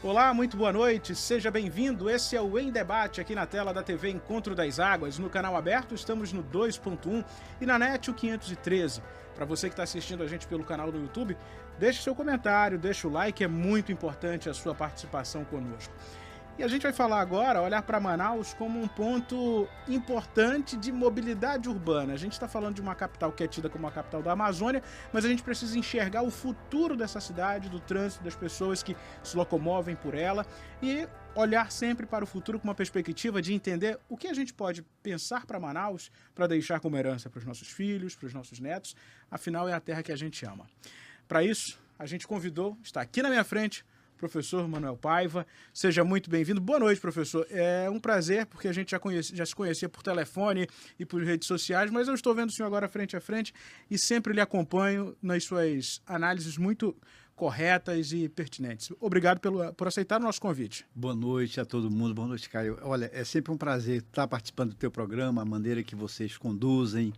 Olá, muito boa noite, seja bem-vindo. Esse é o Em Debate aqui na tela da TV Encontro das Águas. No canal aberto estamos no 2.1 e na NET o 513. Para você que está assistindo a gente pelo canal do YouTube, deixe seu comentário, deixe o like, é muito importante a sua participação conosco. E a gente vai falar agora, olhar para Manaus como um ponto importante de mobilidade urbana. A gente está falando de uma capital que é tida como a capital da Amazônia, mas a gente precisa enxergar o futuro dessa cidade, do trânsito, das pessoas que se locomovem por ela e olhar sempre para o futuro com uma perspectiva de entender o que a gente pode pensar para Manaus para deixar como herança para os nossos filhos, para os nossos netos. Afinal, é a terra que a gente ama. Para isso, a gente convidou, está aqui na minha frente, professor Manuel Paiva. Seja muito bem-vindo. Boa noite, professor. É um prazer, porque a gente já se conhecia por telefone e por redes sociais, mas eu estou vendo o senhor agora frente a frente e sempre lhe acompanho nas suas análises muito corretas e pertinentes. Obrigado por aceitar o nosso convite. Boa noite a todo mundo, boa noite, Caio. Olha, é sempre um prazer estar participando do teu programa, a maneira que vocês conduzem,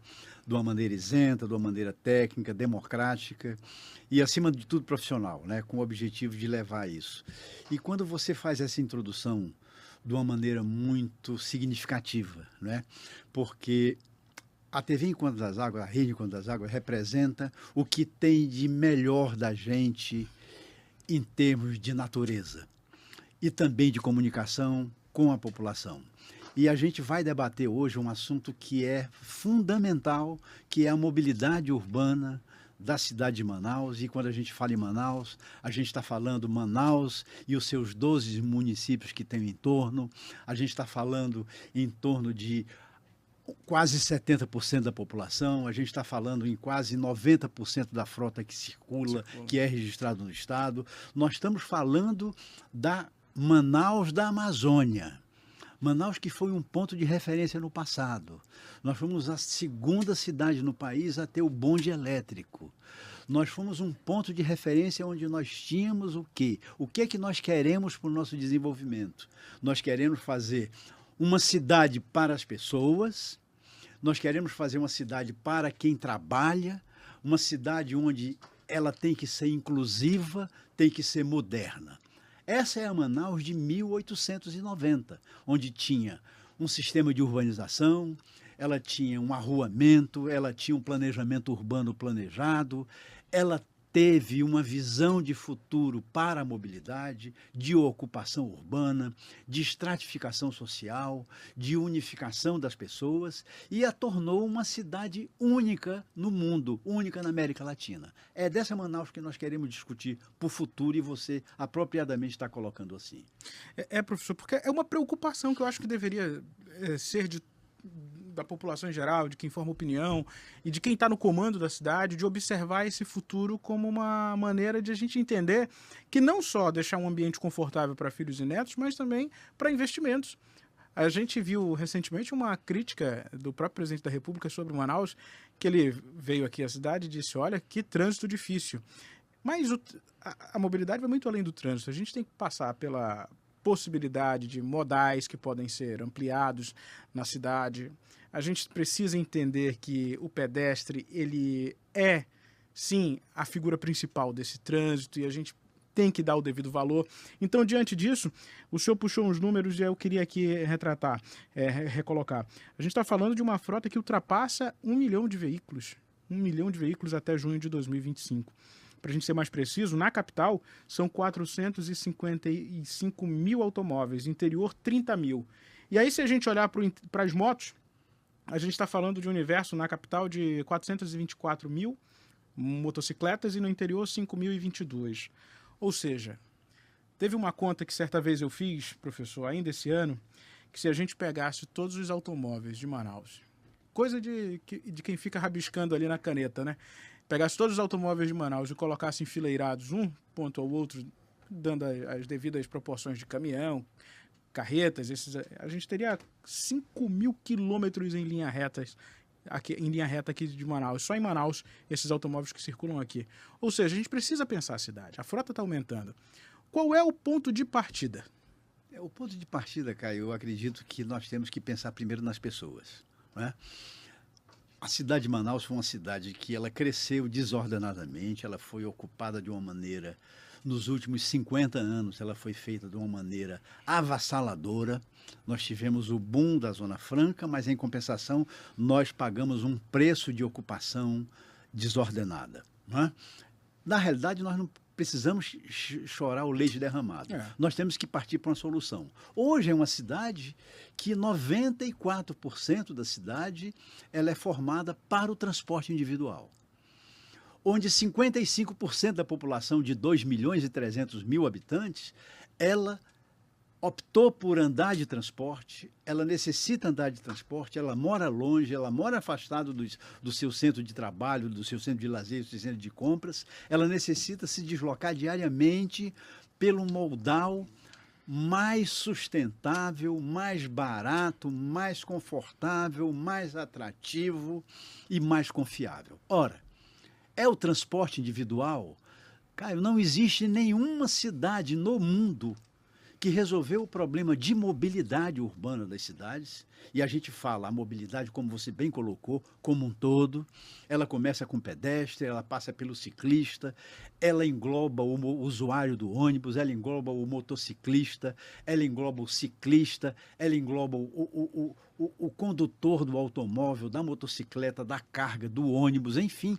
de uma maneira isenta, de uma maneira técnica, democrática e, acima de tudo, profissional, né, com o objetivo de levar isso. E quando você faz essa introdução de uma maneira muito significativa, né, porque a TV Encontro das Águas, a Rede Encontro das Águas, representa o que tem de melhor da gente em termos de natureza e também de comunicação com a população. E a gente vai debater hoje um assunto que é fundamental, que é a mobilidade urbana da cidade de Manaus. E quando a gente fala em Manaus, a gente está falando Manaus e os seus 12 municípios que tem em torno. A gente está falando em torno de quase 70% da população, a gente está falando em quase 90% da frota que circula, que é registrado no estado. Nós estamos falando da Manaus da Amazônia. Manaus que foi um ponto de referência no passado. Nós fomos a segunda cidade no país a ter o bonde elétrico. Nós fomos um ponto de referência onde nós tínhamos o quê? O que é que nós queremos para o nosso desenvolvimento? Nós queremos fazer uma cidade para as pessoas, nós queremos fazer uma cidade para quem trabalha, uma cidade onde ela tem que ser inclusiva, tem que ser moderna. Essa é a Manaus de 1890, onde tinha um sistema de urbanização, ela tinha um arruamento, ela tinha um planejamento urbano planejado, ela teve uma visão de futuro para a mobilidade, de ocupação urbana, de estratificação social, de unificação das pessoas e a tornou uma cidade única no mundo, única na América Latina. É dessa Manaus que nós queremos discutir para o futuro e você apropriadamente está colocando assim. Professor, porque é uma preocupação que eu acho que deveria ser da população em geral, de quem forma opinião e de quem está no comando da cidade, de observar esse futuro como uma maneira de a gente entender que não só deixar um ambiente confortável para filhos e netos, mas também para investimentos. A gente viu recentemente uma crítica do próprio presidente da República sobre Manaus, que ele veio aqui à cidade e disse, olha, que trânsito difícil. Mas a mobilidade vai muito além do trânsito. A gente tem que passar pela possibilidade de modais que podem ser ampliados na cidade. A gente precisa entender que o pedestre, ele é, sim, a figura principal desse trânsito e a gente tem que dar o devido valor. Então, diante disso, o senhor puxou uns números e eu queria aqui recolocar. A gente está falando de uma frota que ultrapassa 1 milhão de veículos. 1 milhão de veículos até junho de 2025. Para a gente ser mais preciso, na capital são 455 mil automóveis, interior 30 mil. E aí, se a gente olhar para as motos, a gente está falando de um universo na capital de 424 mil motocicletas e no interior 5.022. Ou seja, teve uma conta que certa vez eu fiz, professor, ainda esse ano, que se a gente pegasse todos os automóveis de Manaus, coisa de quem fica rabiscando ali na caneta, né? Pegasse todos os automóveis de Manaus e colocasse enfileirados um ponto ao outro, dando as devidas proporções de caminhão, carretas, a gente teria 5.000 quilômetros em linha reta aqui de Manaus. Só em Manaus, esses automóveis que circulam aqui. Ou seja, a gente precisa pensar a cidade. A frota está aumentando. Qual é o ponto de partida? O ponto de partida, Caio, eu acredito que nós temos que pensar primeiro nas pessoas, né? A cidade de Manaus foi uma cidade que ela cresceu desordenadamente, ela foi ocupada de uma maneira nos últimos 50 anos, ela foi feita de uma maneira avassaladora. Nós tivemos o boom da Zona Franca, mas, em compensação, nós pagamos um preço de ocupação desordenada. Não é? Na realidade, nós não precisamos chorar o leite derramado. Nós temos que partir para uma solução. Hoje é uma cidade que 94% da cidade ela é formada para o transporte individual, onde 55% da população de 2.300.000 habitantes, ela optou por andar de transporte, ela necessita andar de transporte, ela mora longe, ela mora afastado do seu centro de trabalho, do seu centro de lazer, do seu centro de compras, ela necessita se deslocar diariamente pelo modal mais sustentável, mais barato, mais confortável, mais atrativo e mais confiável. Ora, é o transporte individual? Caio, não existe nenhuma cidade no mundo que resolveu o problema de mobilidade urbana das cidades, e a gente fala a mobilidade, como você bem colocou, como um todo. Ela começa com o pedestre, ela passa pelo ciclista, ela engloba o usuário do ônibus, ela engloba o motociclista, ela engloba o ciclista, ela engloba o condutor do automóvel, da motocicleta, da carga, do ônibus, enfim,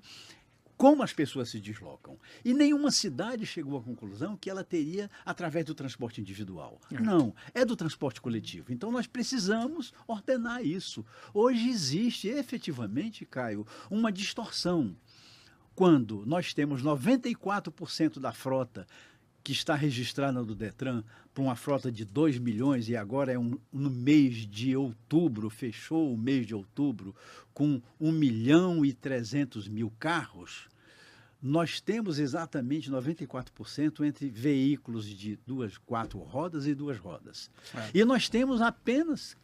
como as pessoas se deslocam. E nenhuma cidade chegou à conclusão que ela teria através do transporte individual. Não, é do transporte coletivo. Então nós precisamos ordenar isso. Hoje existe efetivamente, Caio, uma distorção. Quando nós temos 94% da frota que está registrada no Detran para uma frota de 2 milhões, e agora no mês de outubro, fechou o mês de outubro com 1.300.000 carros, nós temos exatamente 94% entre veículos de 4 rodas e 2 rodas. E nós temos apenas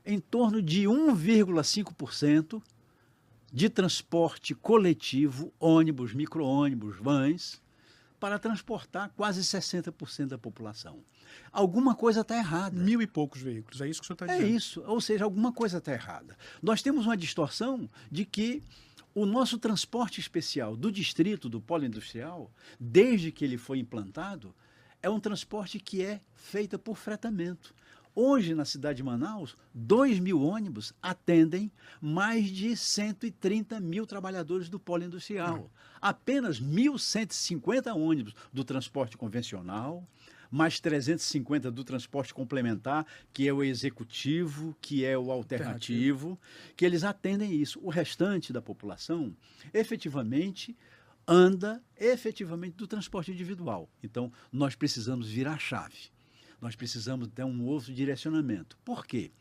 em torno de 1,5% de transporte coletivo, ônibus, micro-ônibus, vans, para transportar quase 60% da população. Alguma coisa está errada. 1.000 e poucos veículos, é isso que o senhor está dizendo? É isso, ou seja, alguma coisa está errada. Nós temos uma distorção de que o nosso transporte especial do distrito, do polo industrial, desde que ele foi implantado, é um transporte que é feito por fretamento. Hoje, na cidade de Manaus, 2.000 ônibus atendem mais de 130.000 trabalhadores do polo industrial. Apenas 1.150 ônibus do transporte convencional, mais 350 do transporte complementar, que é o executivo, que é o alternativo, que eles atendem isso. O restante da população, efetivamente, anda do transporte individual. Então, nós precisamos virar a chave. Nós precisamos ter um novo direcionamento. Por quê?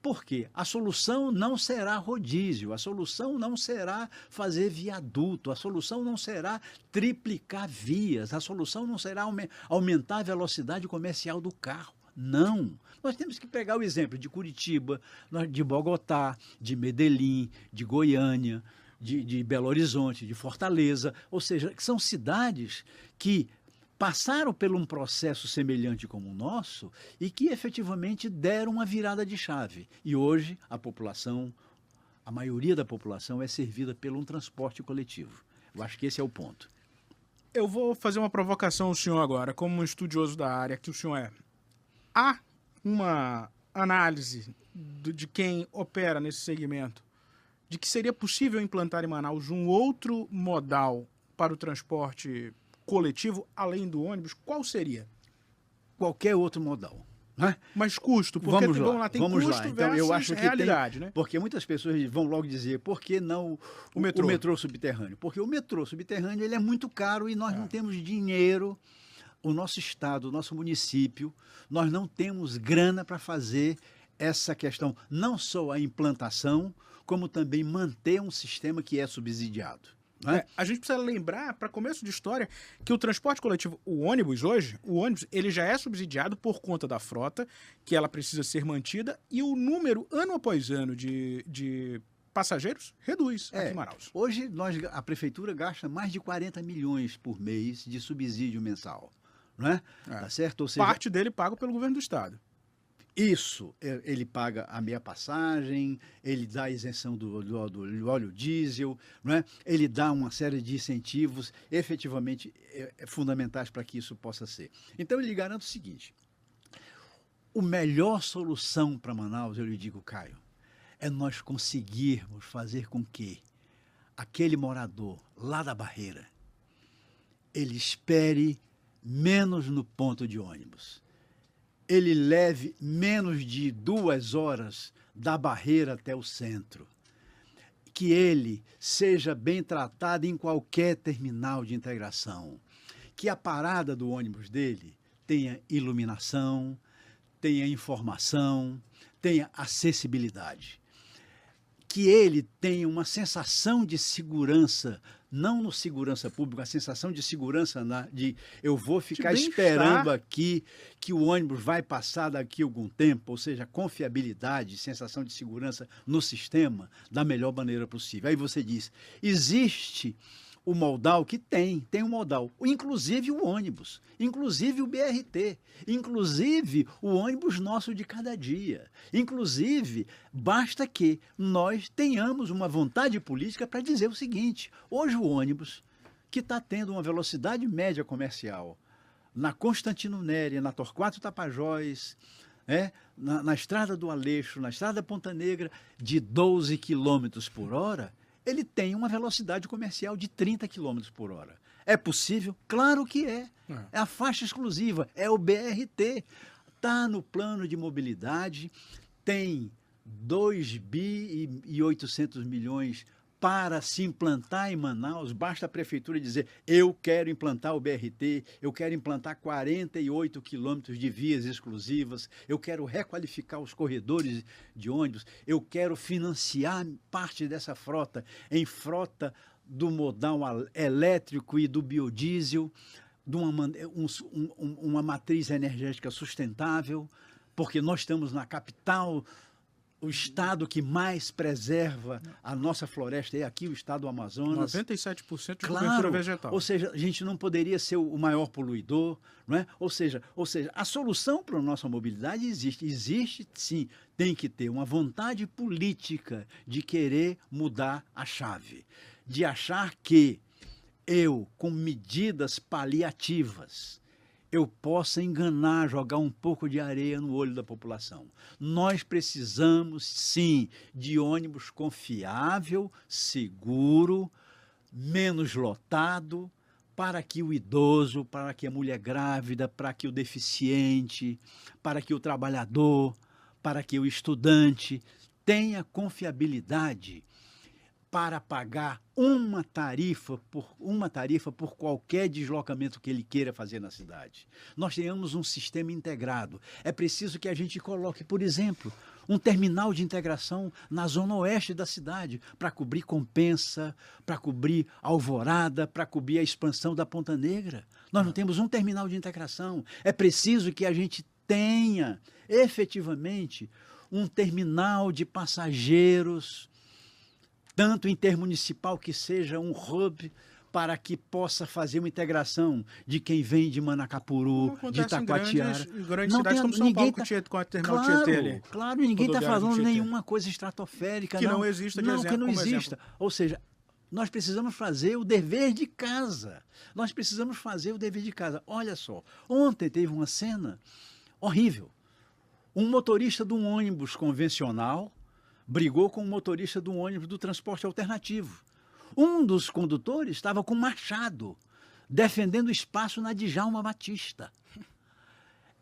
Porque a solução não será rodízio, a solução não será fazer viaduto, a solução não será triplicar vias, a solução não será aumentar a velocidade comercial do carro. Não. Nós temos que pegar o exemplo de Curitiba, de Bogotá, de Medellín, de Goiânia, de Belo Horizonte, de Fortaleza, ou seja, que são cidades que passaram por um processo semelhante como o nosso e que efetivamente deram uma virada de chave. E hoje a população, a maioria da população é servida por um transporte coletivo. Eu acho que esse é o ponto. Eu vou fazer uma provocação ao senhor agora, como um estudioso da área que o senhor é. Há uma análise de quem opera nesse segmento de que seria possível implantar em Manaus um outro modal para o transporte coletivo, além do ônibus? Qual seria? Qualquer outro modal. Né? Mas custo, porque vamos lá, tem vamos custo lá. Então, eu acho que realidade, né? Porque muitas pessoas vão logo dizer, por que não o metrô subterrâneo? Porque o metrô subterrâneo ele é muito caro e nós não temos dinheiro. O nosso estado, o nosso município, nós não temos grana para fazer essa questão, não só a implantação, como também manter um sistema que é subsidiado. A gente precisa lembrar, para começo de história, que o transporte coletivo, o ônibus ele já é subsidiado por conta da frota, que ela precisa ser mantida, e o número, ano após ano, de passageiros reduz aqui em Manaus. Hoje a prefeitura gasta mais de 40 milhões por mês de subsídio mensal. Não é? Tá certo? Ou seja, parte dele pago pelo governo do estado. Isso, ele paga a meia passagem, ele dá a isenção do óleo diesel, não é? Ele dá uma série de incentivos efetivamente fundamentais para que isso possa ser. Então, eu lhe garanto o seguinte, a melhor solução para Manaus, eu lhe digo, Caio, é nós conseguirmos fazer com que aquele morador lá da Barreira, ele espere menos no ponto de ônibus. Ele leve menos de 2 horas da Barreira até o centro. Que ele seja bem tratado em qualquer terminal de integração. Que a parada do ônibus dele tenha iluminação, tenha informação, tenha acessibilidade. Que ele tenha uma sensação de segurança, não no segurança pública, a sensação de segurança de eu vou ficar esperando aqui que o ônibus vai passar daqui a algum tempo, ou seja, confiabilidade, sensação de segurança no sistema da melhor maneira possível. Aí você diz, existe o modal que tem um modal, inclusive o ônibus, inclusive o BRT, inclusive o ônibus nosso de cada dia, inclusive basta que nós tenhamos uma vontade política para dizer o seguinte, hoje o ônibus que está tendo uma velocidade média comercial na Constantino Neri, na Torquato Tapajós, na Estrada do Aleixo, na Estrada Ponta Negra, de 12 km por hora, ele tem uma velocidade comercial de 30 km por hora. É possível? Claro que é. É a faixa exclusiva, é o BRT. Está no plano de mobilidade, tem 2,8 bilhões para se implantar em Manaus. Basta a prefeitura dizer, eu quero implantar o BRT, eu quero implantar 48 quilômetros de vias exclusivas, eu quero requalificar os corredores de ônibus, eu quero financiar parte dessa frota em frota do modal elétrico e do biodiesel, de uma matriz energética sustentável, porque nós estamos na capital, o estado que mais preserva a nossa floresta é aqui, o estado do Amazonas. 97% de cobertura vegetal. Ou seja, a gente não poderia ser o maior poluidor, não é? Ou seja, a solução para a nossa mobilidade existe. Existe, sim, tem que ter uma vontade política de querer mudar a chave, de achar que eu, com medidas paliativas, eu possa enganar, jogar um pouco de areia no olho da população. Nós precisamos, sim, de ônibus confiável, seguro, menos lotado, para que o idoso, para que a mulher grávida, para que o deficiente, para que o trabalhador, para que o estudante tenha confiabilidade para pagar uma tarifa por qualquer deslocamento que ele queira fazer na cidade. Nós tenhamos um sistema integrado. É preciso que a gente coloque, por exemplo, um terminal de integração na zona oeste da cidade, para cobrir Compensa, para cobrir Alvorada, para cobrir a expansão da Ponta Negra. Nós não temos um terminal de integração. É preciso que a gente tenha, efetivamente, um terminal de passageiros, tanto intermunicipal que seja um hub para que possa fazer uma integração de quem vem de Manacapuru, de Itacoatiara. Em grandes cidades como São Paulo, com a terminal Tietê ali. Claro, ninguém está falando nenhuma coisa estratosférica. Que não exista de exemplo. Que não exista. Ou seja, nós precisamos fazer o dever de casa. Nós precisamos fazer o dever de casa. Olha só, ontem teve uma cena horrível. Um motorista de um ônibus convencional brigou com o motorista de um ônibus do transporte alternativo. Um dos condutores estava com machado, defendendo espaço na Djalma Batista.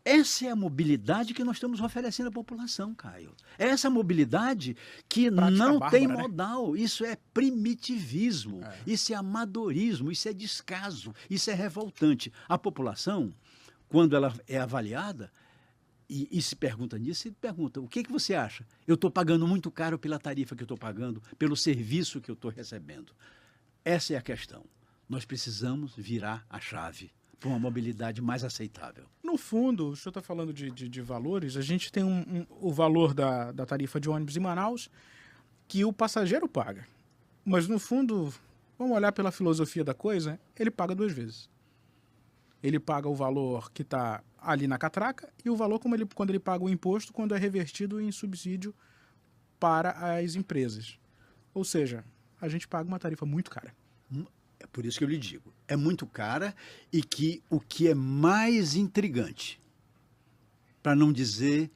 Essa é a mobilidade que nós estamos oferecendo à população, Caio. Essa mobilidade que não tem modal. Né? Isso é primitivismo, isso é amadorismo, isso é descaso, isso é revoltante. A população, quando ela é avaliada, e se pergunta nisso, se pergunta, o que você acha? Eu estou pagando muito caro pela tarifa que eu estou pagando, pelo serviço que eu estou recebendo. Essa é a questão. Nós precisamos virar a chave para uma mobilidade mais aceitável. No fundo, o senhor está falando de valores, a gente tem o valor da tarifa de ônibus em Manaus, que o passageiro paga. Mas, no fundo, vamos olhar pela filosofia da coisa, ele paga 2 vezes. ele paga o valor que está ali na catraca e o valor quando ele paga o imposto quando é revertido em subsídio para as empresas. Ou seja, a gente paga uma tarifa muito cara. É por isso que eu lhe digo, é muito cara e que o que é mais intrigante, para não dizer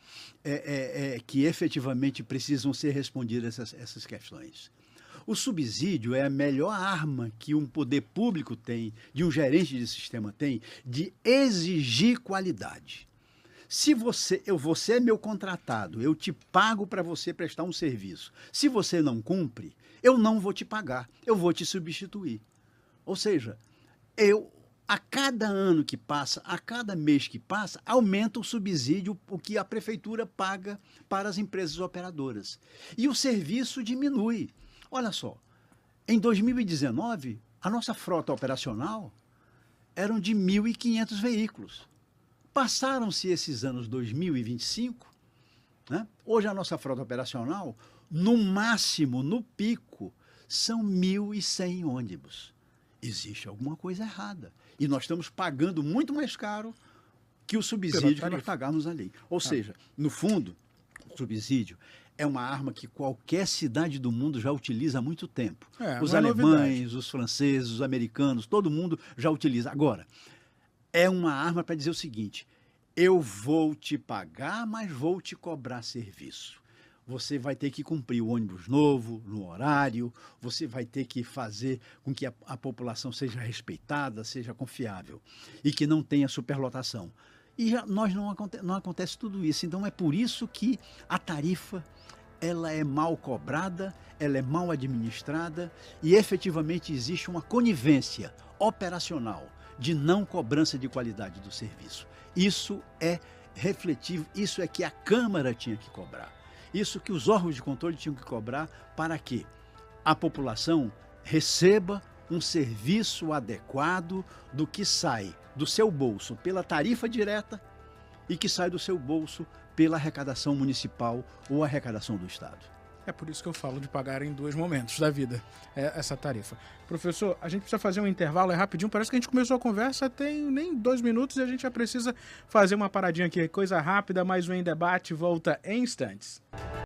que efetivamente precisam ser respondidas essas questões. O subsídio é a melhor arma que um poder público tem, de um gerente de sistema tem, de exigir qualidade. Se você é meu contratado, eu te pago para você prestar um serviço. Se você não cumpre, eu não vou te pagar, eu vou te substituir. Ou seja, a cada ano que passa, a cada mês que passa, aumenta o subsídio, o que a prefeitura paga para as empresas operadoras. E o serviço diminui. Olha só, em 2019, a nossa frota operacional eram de 1.500 veículos. Passaram-se esses anos 2025, né? Hoje a nossa frota operacional, no máximo, no pico, são 1.100 ônibus. Existe alguma coisa errada. E nós estamos pagando muito mais caro que o subsídio que nós pagamos ali. Ou seja, no fundo, o subsídio é uma arma que qualquer cidade do mundo já utiliza há muito tempo. Os alemães, os franceses, os americanos, todo mundo já utiliza. Agora, é uma arma para dizer o seguinte: eu vou te pagar, mas vou te cobrar serviço. Você vai ter que cumprir o ônibus novo, no horário, você vai ter que fazer com que a população seja respeitada, seja confiável e que não tenha superlotação. E nós não acontece tudo isso. Então é por isso que a tarifa ela é mal cobrada, ela é mal administrada e efetivamente existe uma conivência operacional de não cobrança de qualidade do serviço. Isso é refletivo, isso é que a Câmara tinha que cobrar. Isso que os órgãos de controle tinham que cobrar para que a população receba um serviço adequado do que sai do seu bolso pela tarifa direta e que sai do seu bolso pela arrecadação municipal ou arrecadação do Estado. É por isso que eu falo de pagar em dois momentos da vida essa tarifa. Professor, a gente precisa fazer um intervalo, é rapidinho. Parece que a gente começou a conversa tem nem 2 minutos e a gente já precisa fazer uma paradinha aqui. Coisa rápida, mais um Em Debate volta em instantes.